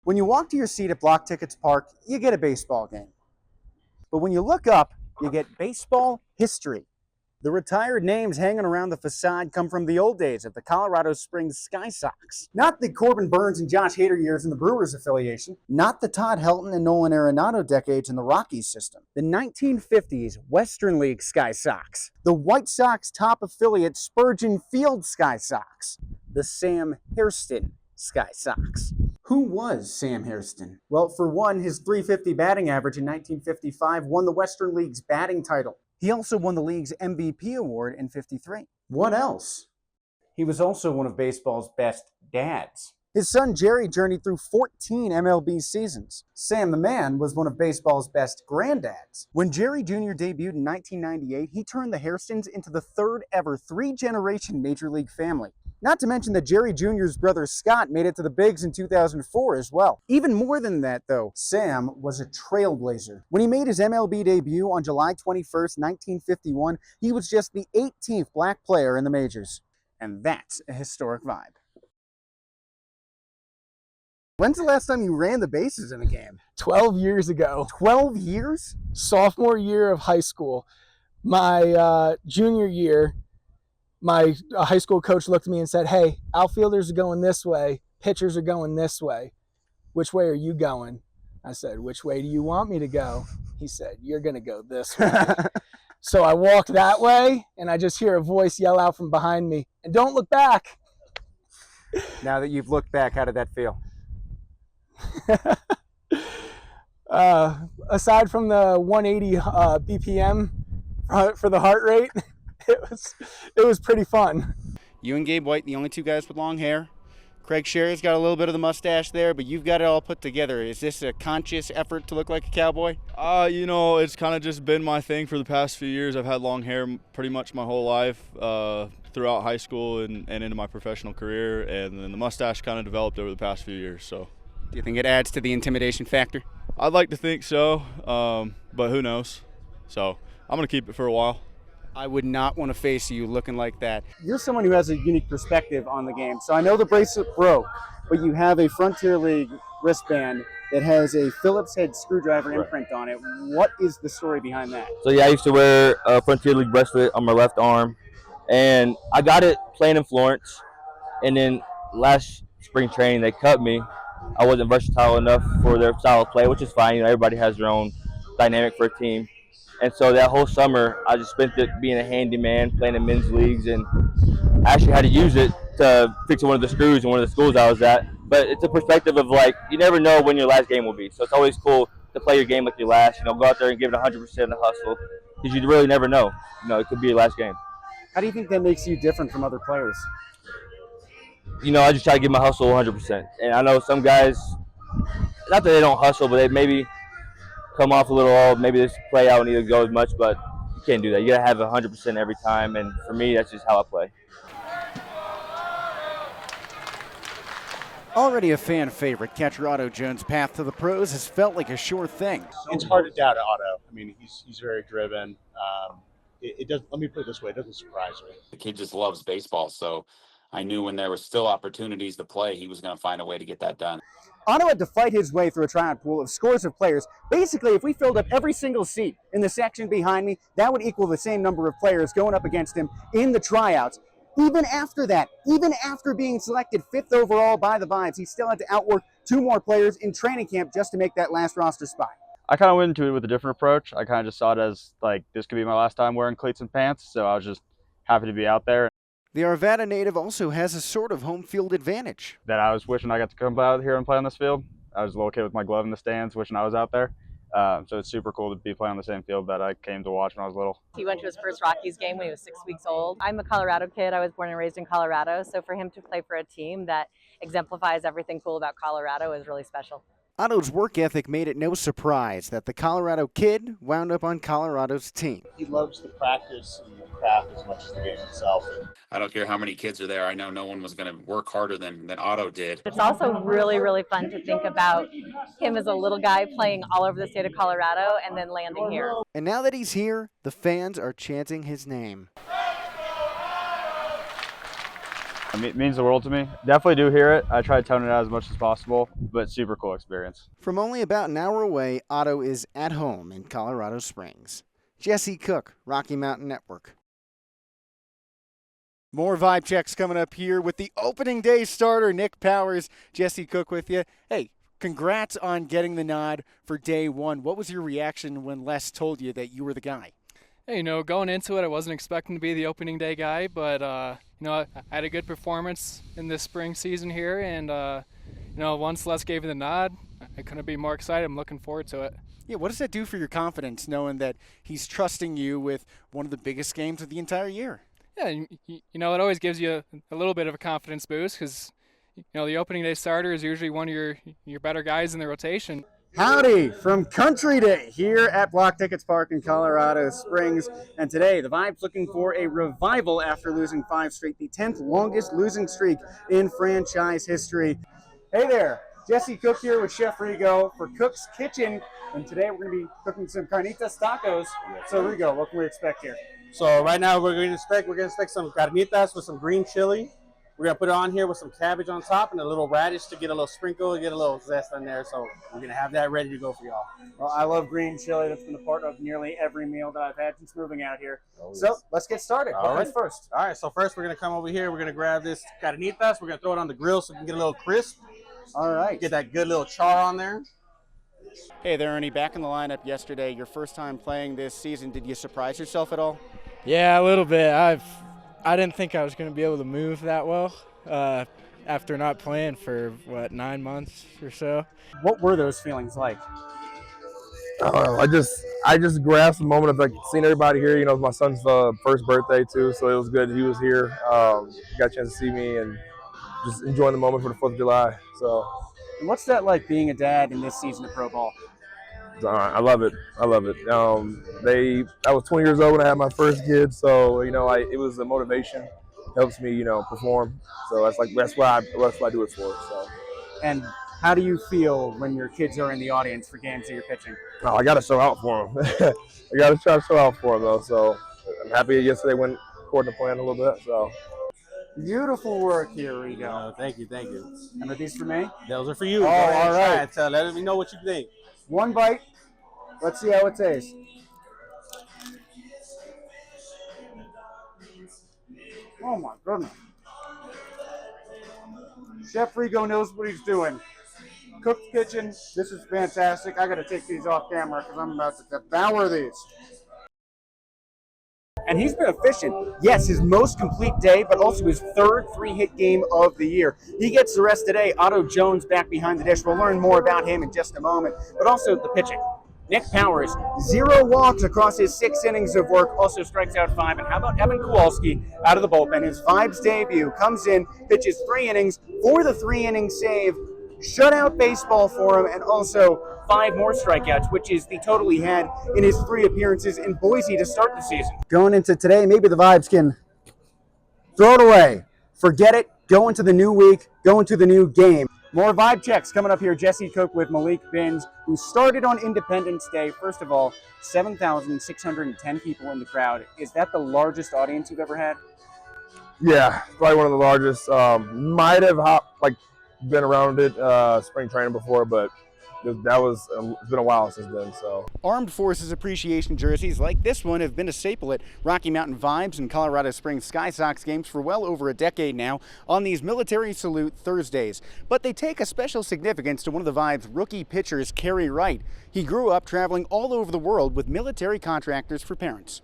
When you walk to your seat at Block Tickets Park, you get a baseball game. But when you look up, you get baseball history. The retired names hanging around the facade come from the old days of the Colorado Springs Sky Sox. Not the Corbin Burns and Josh Hader years in the Brewers affiliation. Not the Todd Helton and Nolan Arenado decades in the Rockies system. The 1950s Western League Sky Sox. The White Sox top affiliate Spurgeon Field Sky Sox. The Sam Hairston Sky Sox. Who was Sam Hairston? Well, for one, his .350 batting average in 1955 won the Western League's batting title. He also won the league's MVP award in '53. What else? He was also one of baseball's best dads. His son Jerry journeyed through 14 MLB seasons. Sam the Man was one of baseball's best granddads. When Jerry Jr. debuted in 1998, he turned the Hairstons into the third ever three-generation Major League family. Not to mention that Jerry Jr.'s brother Scott made it to the bigs in 2004 as well. Even more than that, though, Sam was a trailblazer. When he made his MLB debut on July 21st, 1951, he was just the 18th black player in the majors. And that's a historic vibe. When's the last time you ran the bases in a game? 12 years ago. 12 years? Sophomore year of high school. My junior year, my high school coach looked at me and said, "Hey, outfielders are going this way, pitchers are going this way. Which way are you going?" I said, "Which way do you want me to go?" He said, "You're going to go this way." So I walked that way, and I just hear a voice yell out from behind me, "And don't look back." Now that you've looked back, how did that feel? Aside from the 180 BPM for the heart rate, it was pretty fun. You and Gabe White, the only two guys with long hair. Craig Sherry's got a little bit of the mustache there, but you've got it all put together. Is this a conscious effort to look like a cowboy? It's kind of just been my thing for the past few years. I've had long hair pretty much my whole life, throughout high school and into my professional career, and then the mustache kind of developed over the past few years. So, Do you think it adds to the intimidation factor? I'd like to think so, but who knows? So I'm going to keep it for a while. I would not want to face you looking like that. You're someone who has a unique perspective on the game. So I know the bracelet broke, but you have a Frontier League wristband that has a Phillips head screwdriver imprint on it. What is the story behind that? So yeah, I used to wear a Frontier League bracelet on my left arm, and I got it playing in Florence. And then last spring training, they cut me. I wasn't versatile enough for their style of play, which is fine. Everybody has their own dynamic for a team. And so that whole summer, I just spent it being a handyman, playing in men's leagues, and I actually had to use it to fix one of the screws in one of the schools I was at. But it's a perspective of, like, you never know when your last game will be. So it's always cool to play your game like your last. Go out there and give it 100% of the hustle, because you really never know. It could be your last game. How do you think that makes you different from other players? I just try to give my hustle 100%. And I know some guys, not that they don't hustle, but they maybe come off a little, maybe this play out and either go as much, but you can't do that. You got to have 100% every time, and for me, that's just how I play. Already a fan favorite, catcher Otto Jones' path to the pros has felt like a sure thing. It's hard to doubt Otto. I mean, he's very driven. It does. Let me put it this way: it doesn't surprise me. The kid just loves baseball, so I knew when there were still opportunities to play, he was going to find a way to get that done. Otto had to fight his way through a tryout pool of scores of players. Basically, if we filled up every single seat in the section behind me, that would equal the same number of players going up against him in the tryouts. Even after that, even after being selected 5th overall by the Vibes, he still had to outwork 2 more players in training camp just to make that last roster spot. I kind of went into it with a different approach. I kind of just saw it as, like, this could be my last time wearing cleats and pants, so I was just happy to be out there. The Arvada native also has a sort of home field advantage. That I was wishing I got to come out here and play on this field. I was a little kid with my glove in the stands, wishing I was out there. So it's super cool to be playing on the same field that I came to watch when I was little. He went to his first Rockies game when he was 6 weeks old. I'm a Colorado kid. I was born and raised in Colorado. So for him to play for a team that exemplifies everything cool about Colorado is really special. Otto's work ethic made it no surprise that the Colorado kid wound up on Colorado's team. He loves the practice and the craft as much as the game itself. I don't care how many kids are there. I know no one was going to work harder than Otto did. It's also really, really fun to think about him as a little guy playing all over the state of Colorado and then landing here. And now that he's here, the fans are chanting his name. It means the world to me. Definitely do hear it. I try to tone it out as much as possible, but super cool experience. From only about an hour away, Otto is at home in Colorado Springs. Jesse Cook, Rocky Mountain Network. More vibe checks coming up here with the opening day starter, Nick Powers. Jesse Cook with you. Hey, congrats on getting the nod for day one. What was your reaction when Les told you that you were the guy? Hey, going into it, I wasn't expecting to be the opening day guy, but, I had a good performance in this spring season here, and, once Les gave me the nod, I couldn't be more excited. I'm looking forward to it. Yeah, what does that do for your confidence, knowing that he's trusting you with one of the biggest games of the entire year? Yeah, it always gives you a little bit of a confidence boost because, the opening day starter is usually one of your better guys in the rotation. Howdy from Country Day here at Block Tickets Park in Colorado Springs. And today, the Vibe's looking for a revival after losing 5 straight, the 10th longest losing streak in franchise history. Hey there, Jesse Cook here with Chef Rigo for Cook's Kitchen. And today we're going to be cooking some carnitas tacos. So Rigo, what can we expect here? So right now we're going to expect some carnitas with some green chili. We're going to put it on here with some cabbage on top and a little radish to get a little sprinkle, get a little zest on there. So we're going to have that ready to go for y'all. Well, I love green chili. That's been a part of nearly every meal that I've had since moving out here. So let's get started. What comes first? All right, so first we're going to come over here. We're going to grab this carnitas. We're going to throw it on the grill so we can get a little crisp. All right. Get that good little char on there. Hey there, Ernie. Back in the lineup yesterday, your first time playing this season. Did you surprise yourself at all? Yeah, a little bit. I didn't think I was going to be able to move that well after not playing for, 9 months or so. What were those feelings like? I just grasped the moment of seeing everybody here. It was my son's first birthday too, so it was good he was here. Got a chance to see me and just enjoying the moment for the 4th of July. So, and what's that like being a dad in this season of pro ball? I love it. I love it. I was 20 years old when I had my first kid, so it was a motivation. Helps me, perform. So that's what I do it for. So. And how do you feel when your kids are in the audience for games that you're pitching? Oh, I got to show out for them. I got to try to show out for them though. So I'm happy yesterday went according to plan a little bit. So. Beautiful work here, Rigo. Thank you. And are these for me? Those are for you. Oh, all right. Let me know what you think. One bite. Let's see how it tastes. Oh my goodness. Chef Rigo knows what he's doing. Cook's Kitchen, this is fantastic. I gotta take these off camera because I'm about to devour these. And he's been efficient. Yes, his most complete day, but also his 3rd 3-hit game of the year. He gets the rest today. Otto Jones back behind the dish. We'll learn more about him in just a moment, but also the pitching. Nick Powers, 0 walks across his 6 innings of work, also strikes out 5. And how about Evan Kowalski out of the bullpen? His Vibes debut comes in, pitches 3 innings for the 3-inning save, shutout baseball for him, and also 5 more strikeouts, which is the total he had in his 3 appearances in Boise to start the season. Going into today, maybe the Vibes can throw it away. Forget it. Go into the new week. Go into the new game. More vibe checks coming up here. Jesse Cook with Malik Binns, who started on Independence Day. First of all, 7,610 people in the crowd. Is that the largest audience you've ever had? Yeah, probably one of the largest. Might have been around it spring training before, but it's been a while since then. So, Armed Forces Appreciation jerseys like this one have been a staple at Rocky Mountain Vibes and Colorado Springs Sky Sox games for well over a decade now on these Military Salute Thursdays. But they take a special significance to one of the Vibes' rookie pitchers, Kerry Wright. He grew up traveling all over the world with military contractors for parents.